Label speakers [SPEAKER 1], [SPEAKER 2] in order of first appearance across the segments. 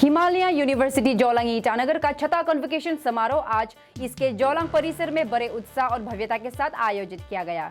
[SPEAKER 1] Himalaya university Jollang Itanagar का छठा convocation समारोह आज इसके जोलांग परिसर में बड़े उत्साह और भव्यता के साथ आयोजित किया गया।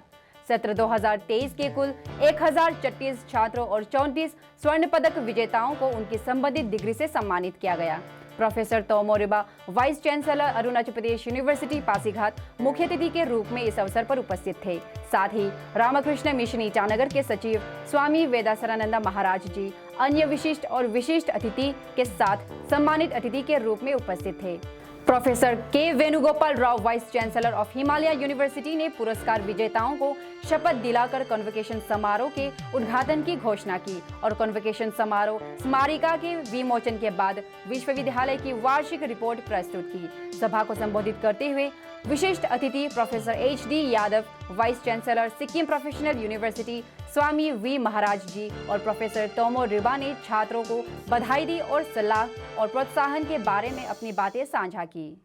[SPEAKER 1] सत्र 2023 के कुल 1036 छात्रों और 34 स्वर्ण पदक विजेताओं को उनकी संबंधित डिग्री से सम्मानित किया गया। Professor Tomo Riba, vice chancellor Arunachal Pradesh university Pasighat, मुख्य अतिथि के रूप में इस अवसर पर उपस्थित थे। साथ ही रामकृष्ण मिशन ईटानगर के सचिव स्वामी वेदासरानंद महाराज जी अन्य विशिष्ट और विशिष्ट अतिथि के साथ सम्मानित अतिथि के रूप में उपस्थित थे। प्रोफेसर के Venugopal Rao, vice chancellor of Himalaya university ने पुरस्कार विजेताओं को शपथ दिलाकर कन्वोकेशन समारोह के उद्घाटन की घोषणा की और कन्वोकेशन समारोह स्मारिका के विमोचन के बाद विश्वविद्यालय की वार्षिक रिपोर्ट प्रस्तुत की। सभा को संबोधित करते हुए विशिष्ट अतिथि professor HD Yadav, vice chancellor Sikkim professional university Swami V Maharaj ji और प्रोफेसर तोमो रिबा ने छात्रों को बधाई दी और सलाह और प्रोत्साहन के बारे में अपनी बातें साझा की।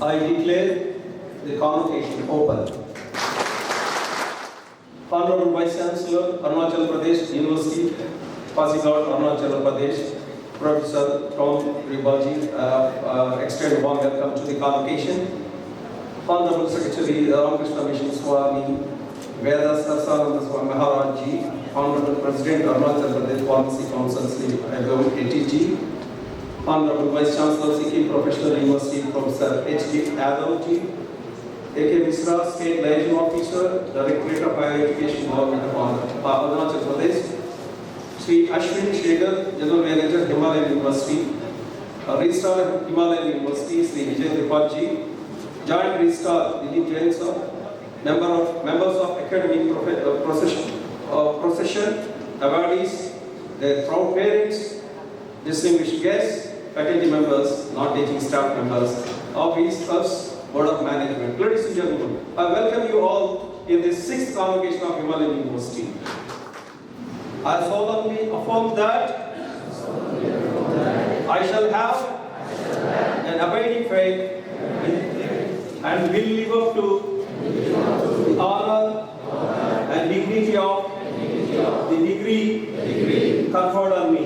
[SPEAKER 2] I declare the convocation open. Honorable Vice Chancellor, Arunachal Pradesh University, Pasighat, Arunachal Pradesh, Professor Tom Ribaji, extend warm welcome to the convocation. Honorable Secretary, Ramakrishna Mission Swami, Vedasananda Swami Maharaj Ji, Honorable President, Arunachal Pradesh Policy Council, Sri ATG, Honorable Vice Chancellor, Sikkim Professional University, Professor HD Yadav Ji, AK Misra, State Liaison Officer, Directorate of Higher Education, Government of Arunachal Pradesh, Sri Ashwin Shekhar, General Manager, Himalayan University, Registrar Himalayan University, Sri Vijay Tripathi, Joint Registrar Dilip Jain sir, members of academic procession, awardees, their proud parents, distinguished guests, faculty members, non-teaching staff members, officers, Board of Management. Ladies and gentlemen, I welcome you all in this 6th convocation of Himalayan University. I solemnly affirm that I shall have an abiding faith and will live up to the honor and dignity of the degree conferred on me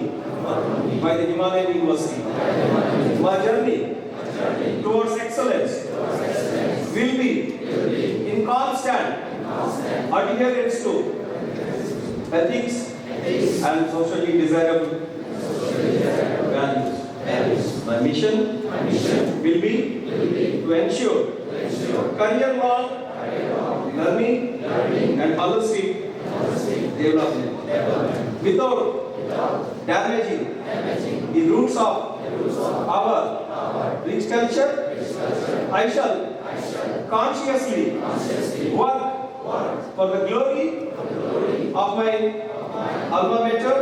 [SPEAKER 2] by the Himalayan University. My journey towards excellence will be in constant adherence to ethics and socially desirable values. My mission will be to ensure career-long learning and holistic development without damaging the roots of our rich culture. I shall consciously work for the glory of my alma mater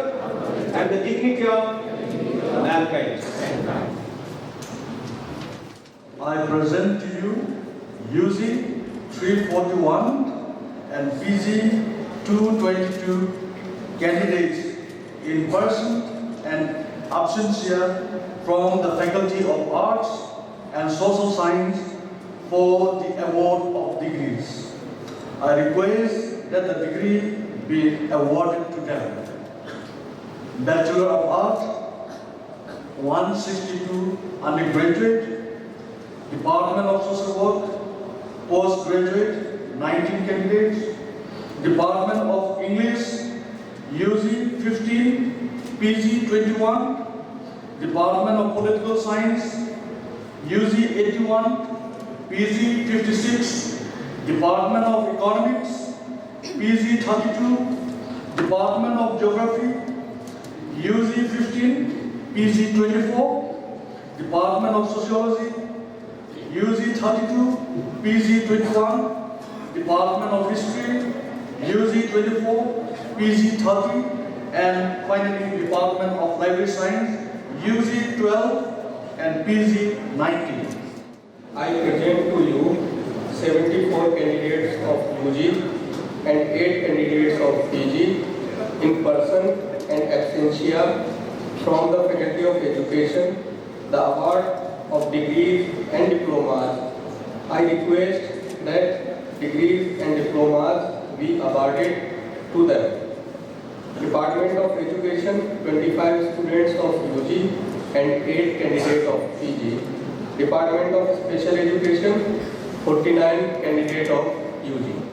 [SPEAKER 2] and the dignity of mankind.
[SPEAKER 3] I present to you UG 341 and PG 222 candidates in person and absentia from the Faculty of Arts and Social Science for the award of degrees. I request that the degree be awarded to them. Bachelor of Arts, 162 undergraduate, Department of Social Work, postgraduate, 19 candidates, Department of English, UG 15, PG 21, Department of Political Science, UG 81, PG 56, Department of Economics, PG 32, Department of Geography, UG 15, PG 24, Department of Sociology, UG 32, PG 21, Department of History, UG 24, PG 30, and finally Department of Library Science, UG 12 and PG 19.
[SPEAKER 2] I present to you 74 candidates of UG and 8 candidates of PG in person and absentia from the Faculty of Education, the award of degrees and diplomas. I request that degrees and diplomas be awarded to them. Department of Education, 25 students of UG and 8 candidates of PG. Department of Special Education, 49 candidates of UG.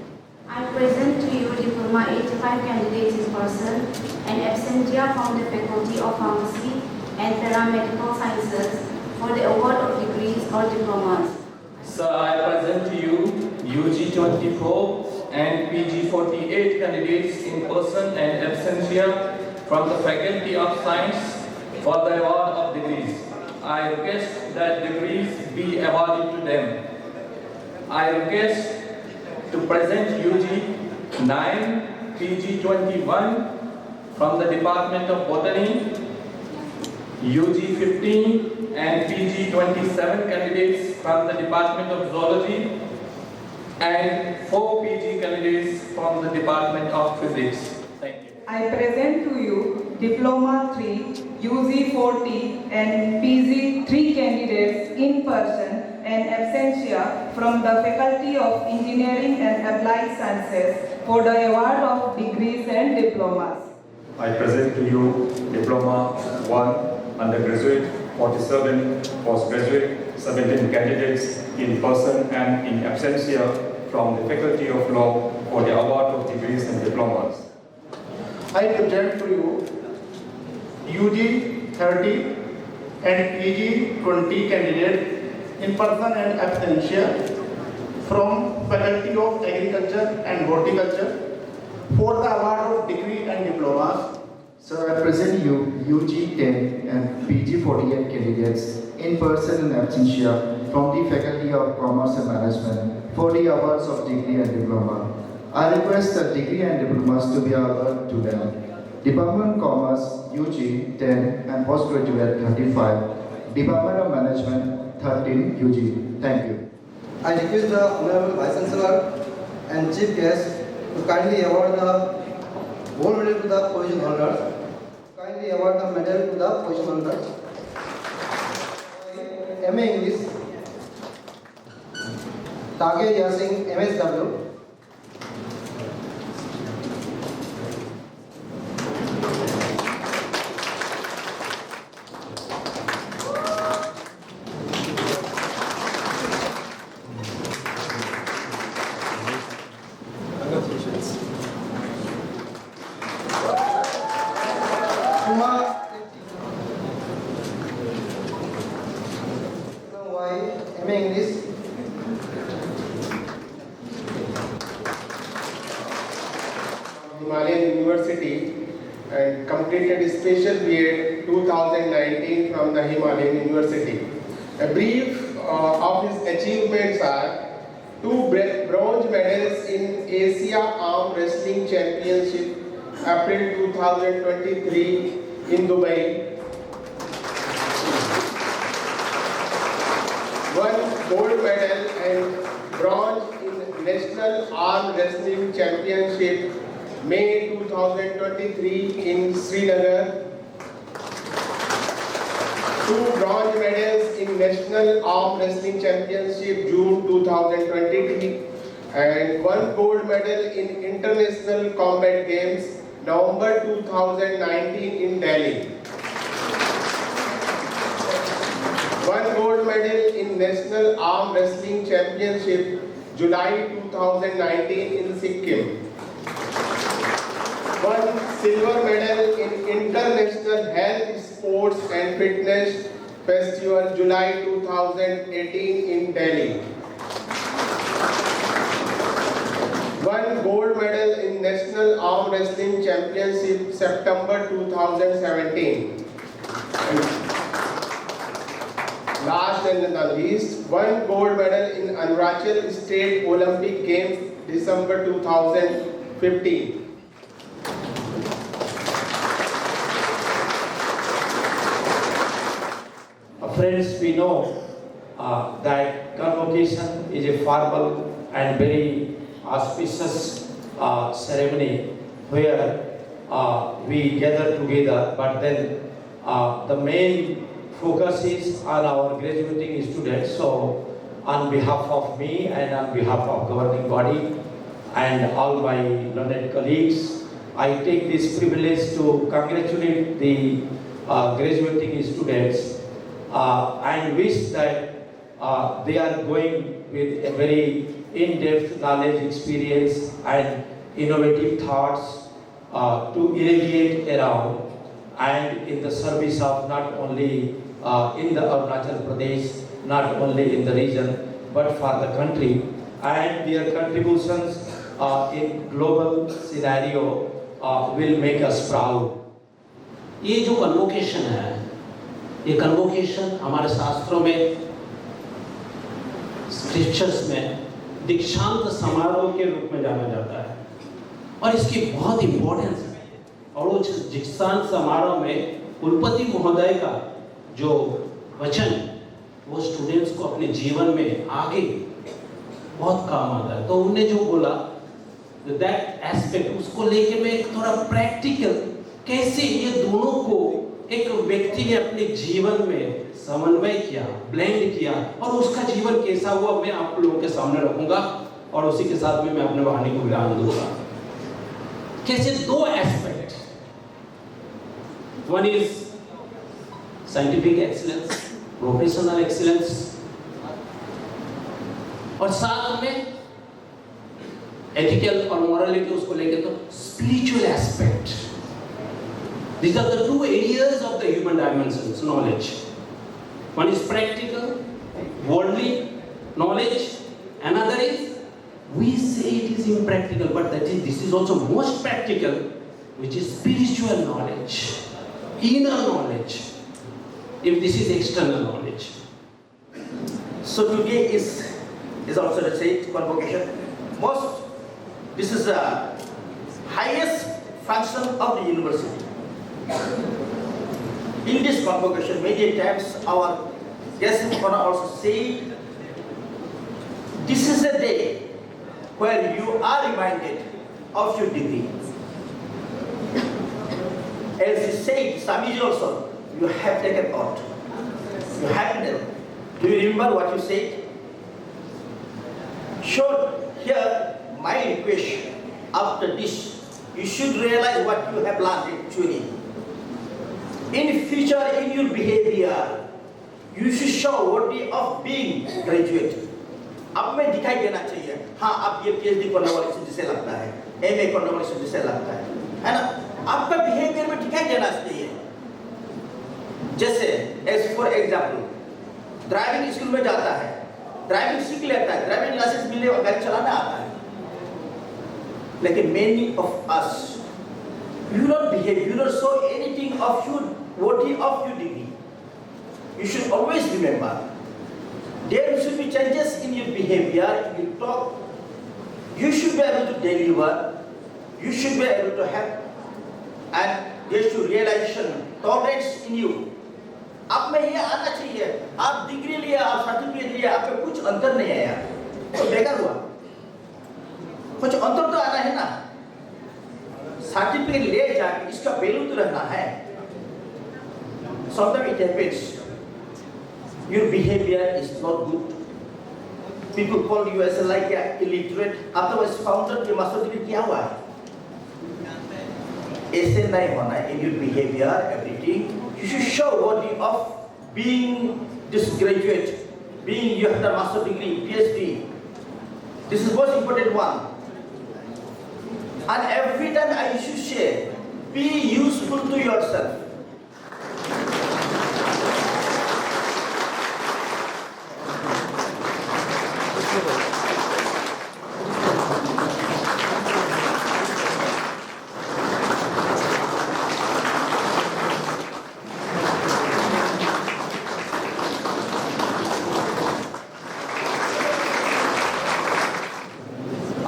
[SPEAKER 4] I present to you Diploma 85 candidates in person and absentia from the Faculty of Pharmacy and Paramedical Sciences for the award of degrees or diplomas.
[SPEAKER 5] Sir, I present to you UG 24 and PG 48 candidates in person and absentia from the Faculty of Science for the award of degrees. I request that degrees be awarded to them. I request to present UG 9, PG 21 from the Department of Botany, UG 15 and PG 27 candidates from the Department of Zoology, and 4 PG candidates from the Department of Physics. Thank you.
[SPEAKER 6] I present to you Diploma 3, UG 40 and PG 3 candidates in person and absentia from the Faculty of Engineering and Applied Sciences for the award of degrees and diplomas.
[SPEAKER 7] I present to you Diploma 1, undergraduate, 47, postgraduate, 17 candidates in person and in absentia from the Faculty of Law for the award of degrees and diplomas.
[SPEAKER 8] I present to you UG 30 and PG 20 candidates in person and absentia from Faculty of Agriculture and Horticulture for the award of degree and diplomas.
[SPEAKER 9] Sir, I present you UG 10 and PG 48 candidates in person and absentia from the Faculty of Commerce and Management for the awards of degree and diploma. I request that degree and diplomas to be awarded to them. Department of Commerce UG 10 and postgraduate 35, Department of Management 13 UG. Thank you.
[SPEAKER 10] I request the Honorable Vice Chancellor and Chief Guest to kindly award the gold medal to the position holders. Kindly award the medal to the position holders. MA English, Tage Yasing MSW. MA English,
[SPEAKER 8] Himalayan University and completed special BA 2019 from the Himalayan University. A brief of his achievements are 2 bronze medals in Asia Arm Wrestling Championship April 2023 in Dubai, 1 gold medal and bronze in National Arm Wrestling Championship May 2023 in Srinagar, bronze medals in National Arm Wrestling Championship June 2023 and 1 gold medal in International Combat Games November 2019 in Delhi. 1 gold medal in National Arm Wrestling Championship July 2019 in Sikkim. 1 silver medal in International Health, Sports and Fitness Festival July 2018 in Delhi. 1 gold medal in National Arm Wrestling Championship September 2017. And last and not least, 1 gold medal in Arunachal State Olympic Games December 2015.
[SPEAKER 11] Friends, we know that convocation is a formal and very auspicious ceremony where we gather together, but then the main focus is on our graduating students. So on behalf of me and on behalf of governing body and all my learned colleagues, I take this privilege to congratulate the graduating students and wish that they are going with a very in-depth knowledge, experience and innovative thoughts to irradiate around and in the service of not only in the Arunachal Pradesh, not only in the region, but for the country, and their contributions in global scenario will make us proud.
[SPEAKER 12] ये जो convocation है, ये convocation हमारे शास्त्रों में, scriptures में दीक्षांत समारोह के रूप में जाना जाता है और इसकी बहुत इंपॉर्टेंस है। और वो दीक्षांत समारोह में कुलपति महोदय का जो वचन वो स्टूडेंट्स को अपने जीवन में आगे बहुत काम आता है। तो उन्होंने जो बोला दैट एस्पेक्ट, उसको लेके मैं थोड़ा प्रैक्टिकल कैसे ये दोनों को एक व्यक्ति ने अपने जीवन में समन्वय किया, ब्लेंड किया और उसका जीवन कैसा हुआ मैं आप लोगों के सामने रखूंगा और उसी के साथ में मैं अपने वाणी को विराम दूंगा। कैसे दो aspect, one is scientific excellence, professional excellence और साथ में एथिकल और मोरालिटी उसको लेके तो spiritual aspect. These are the two areas of the human dimensions, knowledge. One is practical, worldly knowledge. Another is, we say it is impractical, but this is also most practical, which is spiritual knowledge, inner knowledge, if this is external knowledge.
[SPEAKER 13] So today is also the same convocation. This is the highest function of the university. In this convocation, many times our guests also say, this is a day where you are reminded of your degree. As he said, Swamiji also, you have taken oath. You have done. Do you remember what you said? So here, my request after this, you should realize what you have learned actually. In future, in your behavior, you should show worthy of being graduate. अब में दिखाई देना चाहिए, हाँ आप ये PhD करने वाले से जिसे लगता है, MA करने वाले से जिसे लगता है ना? आपका behavior में दिखाई देना चाहिए। जैसे, as for example, driving school में जाता है, ड्राइविंग सीख लेता है, ड्राइविंग लाइसेंस मिले और गाड़ी चलाना आता है। लेकिन many of us, you don't behave, you don't show anything of you worthy of your degree. You should always remember, there should be changes in your behavior, in your talk. You should be able to deliver, you should be able to help, and there should be realization, tolerance in you. आप में ये आना चाहिए, आप degree लिया, आप certificate लिया, आप में कुछ अंतर नहीं आया, तो बेकार हुआ। कुछ अंतर तो आना है ना, सर्टिफिकेट ले जाके इसका वैल्यू तो रहना है। Sometimes it happens, your behavior is not good. People call you as like illiterate. Otherwise, found out you must not be kiawa. ऐसे नहीं होना in your behavior, everything. You should show worthy of being this graduate, being you have the master degree, PhD. This is most important one. And every time I should share, be useful to yourself.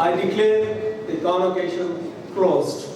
[SPEAKER 2] I declare the convocation closed.